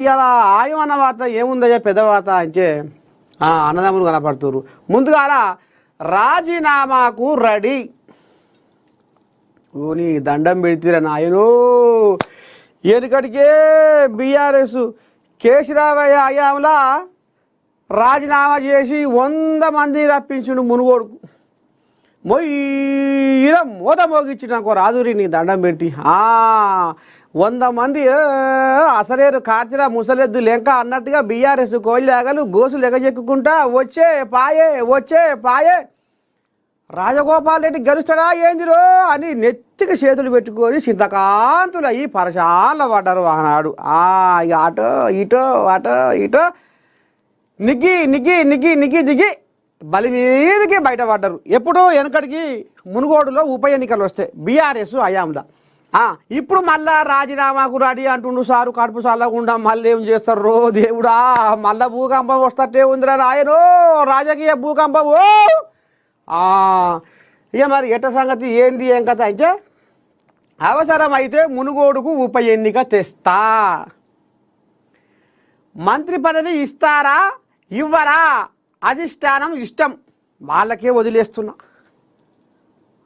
ఇలా ఆయం అన్న వార్త ఏముందయ్యా పెద్ద వార్త అంటే అన్నదమ్ములు కనపడుతున్నారు. ముందుగాల రాజీనామాకు రెడీ. ఓని దండం పెడితేరా నాయనో. ఎనుకటికే బీఆర్ఎస్ కేసీరావయ్య హయాంలా రాజీనామా చేసి 100 మందిని రప్పించుడు మునుగోడుకు. మొయ్యిర మూత మోగించినాకో రాదురి నీ దండం పెడితే 100 మంది అసలేరు కార్తీరా ముసలెద్దు లెంక అన్నట్టుగా బీఆర్ఎస్ కోళ్ళేగలు గోసులు ఎగజెక్కుంటా వచ్చే పాయే రాజగోపాల్ రెడ్డి గెలుస్తాడా ఏందిరో అని నెత్తికి చేతులు పెట్టుకొని చింతకాంతులు అయ్యి పరశాల పడ్డారు ఆనాడు. ఇక అటో నిగ్గి బలి మీదకి బయటపడ్డారు. ఎప్పుడు వెనకడికి మునుగోడులో ఉప ఎన్నికలు వస్తాయి బీఆర్ఎస్ హయాంలో. ఇప్పుడు మళ్ళా రాజీనామాకు రెడీ అంటుండు సారు. కడుపు చల్లకుండా మళ్ళీ ఏం చేస్తారు రో దేవుడా. మళ్ళా భూకంపం వస్తట్టే ఉందిరా రాయనో రాజకీయ భూకంపం. ఇక మరి ఎట్ట సంగతి ఏంది ఏం కథ అంటే అవసరమైతే మునుగోడుకు ఉప ఎన్నిక తెస్తా. మంత్రి పదవి ఇస్తారా ఇవ్వరా అధిష్టానం ఇష్టం, వాళ్ళకే వదిలేస్తున్నా.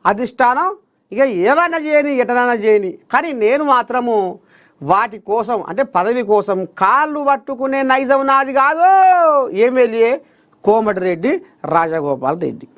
అధిష్టానం ఇక ఏమైనా చేయని ఎటనైనా చేయని, కానీ నేను మాత్రము వాటి కోసం అంటే పదవి కోసం కాళ్ళు పట్టుకునే నైజం నాది కాదు. ఎమ్మెల్యే కోమటిరెడ్డి రాజగోపాల్ రెడ్డి.